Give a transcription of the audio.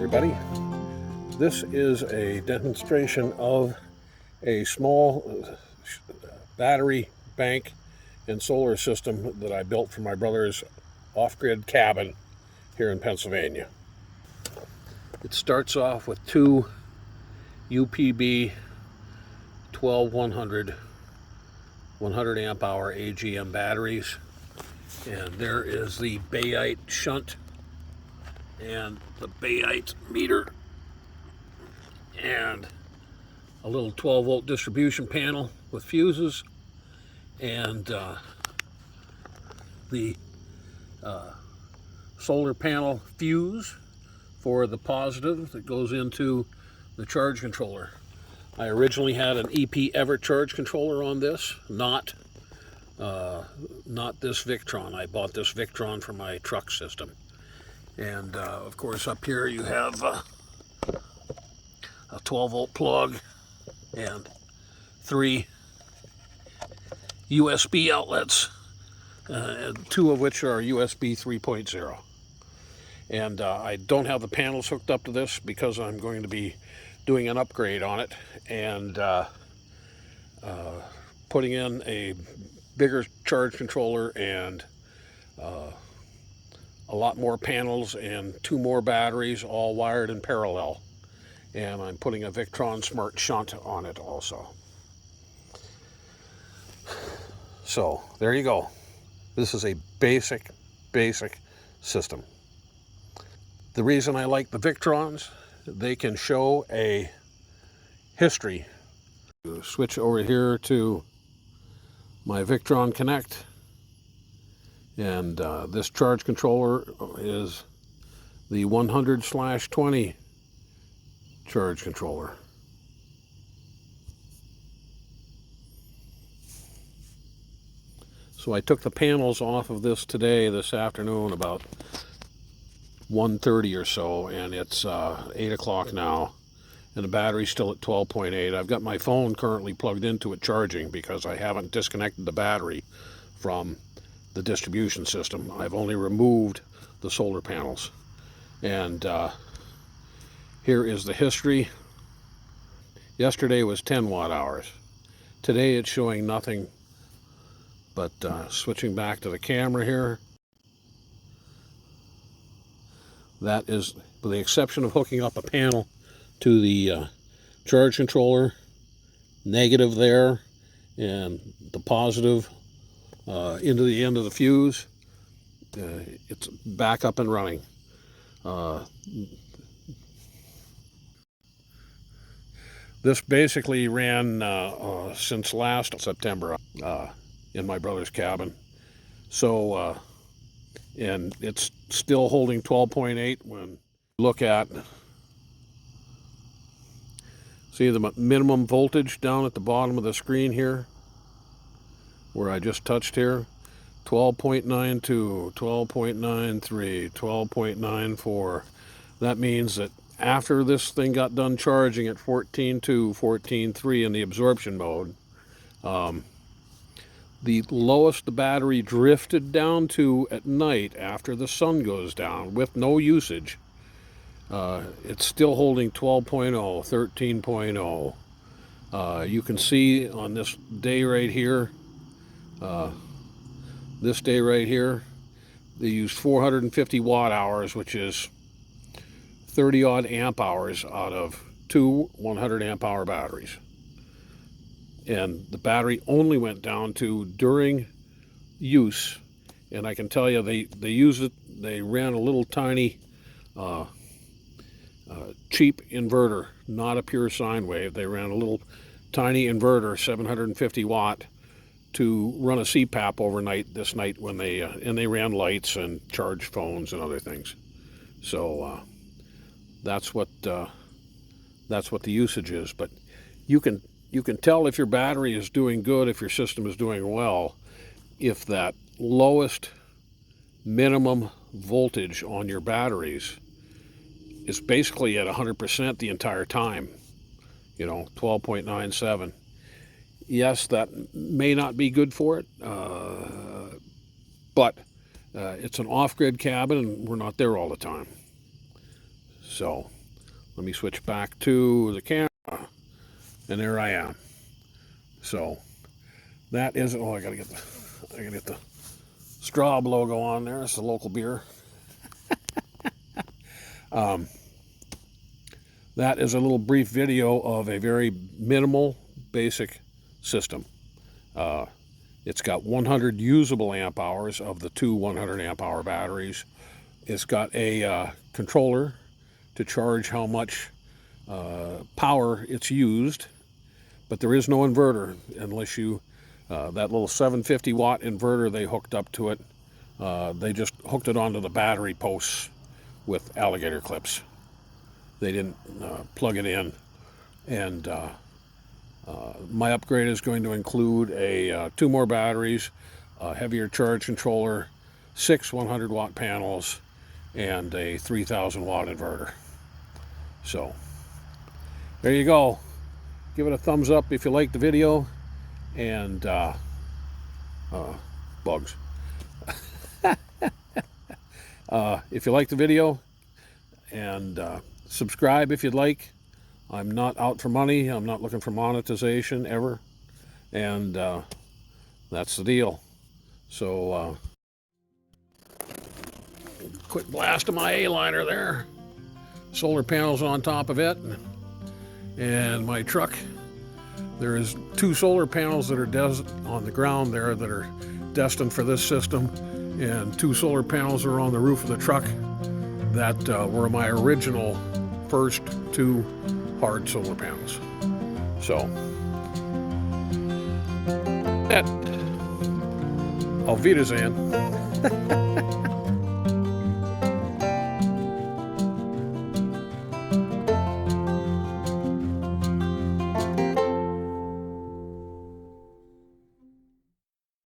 everybody. This is a demonstration of a small battery bank and solar system that I built for my brother's off-grid cabin here in Pennsylvania. It starts off with two UPB 12100 100 amp hour AGM batteries, and there is the Bayite shunt and the Bayite meter and a little 12 volt distribution panel with fuses and the solar panel fuse for the positive that goes into the charge controller. I originally had an EP Ever charge controller on this, not this Victron. I bought this Victron for my truck system. And of course up here you have a 12 volt plug and three USB outlets, two of which are USB 3.0. And I don't have the panels hooked up to this because I'm going to be doing an upgrade on it and putting in a bigger charge controller and a lot more panels and two more batteries all wired in parallel. And I'm putting a Victron Smart Shunt on it also. So there you go. This is a basic system. The reason I like the Victrons, they can show a history. Switch over here to my Victron Connect, and this charge controller is the 100/20 charge controller. So I took the panels off of this this afternoon about 1:30 or so, and it's 8 o'clock now, and the battery's still at 12.8. I've got my phone currently plugged into it charging because I haven't disconnected the battery from the distribution system. I've only removed the solar panels. And here is the history. Yesterday was 10 watt hours. Today it's showing nothing, but switching back to the camera here, that is, with the exception of hooking up a panel to the charge controller, negative there, and the positive into the end of the fuse, it's back up and running. This basically ran since last September in my brother's cabin. So, and it's still holding 12.8 when you look at, see the minimum voltage down at the bottom of the screen here, where I just touched here, 12.92, 12.93, 12.94. That means that after this thing got done charging at 14.2, 14.3 in the absorption mode, the lowest the battery drifted down to at night after the sun goes down with no usage, it's still holding 12.0, 13.0. You can see on this day right here, they used 450 watt hours, which is 30 odd amp hours out of two 100 amp hour batteries. And the battery only went down to during use, and I can tell you they used it, they ran a little tiny cheap inverter, not a pure sine wave. They ran a little tiny inverter, 750 watt, to run a CPAP overnight this night when and they ran lights and charged phones and other things. So that's what the usage is. But you can tell if your battery is doing good, if your system is doing well, if that lowest minimum voltage on your batteries is basically at 100% the entire time, 12.97. Yes, that may not be good for it, but it's an off-grid cabin and we're not there all the time. So Let me switch back to the camera, and there I am. So that is, oh, I gotta get the Straub logo on there. It's the local beer. That is a little brief video of a very minimal, basic system. It's got 100 usable amp hours of the two 100 amp hour batteries. It's got a controller to charge how much power it's used, but there is no inverter unless you, that little 750 watt inverter they hooked up to it, they just hooked it onto the battery posts with alligator clips. They didn't plug it in. And my upgrade is going to include two more batteries, a heavier charge controller, 6 100 watt panels, and a 3000 watt inverter. So there you go. Give it a thumbs up if you like the video, and bugs. If you like the video, and subscribe if you'd like. I'm not out for money. I'm not looking for monetization ever. And that's the deal. So quick blast of my A-liner there. Solar panels on top of it. And my truck, there is 2 solar panels that are on the ground there that are destined for this system. And 2 solar panels are on the roof of the truck that were my original first 2 hard solar panels. So, Auf Wiedersehen.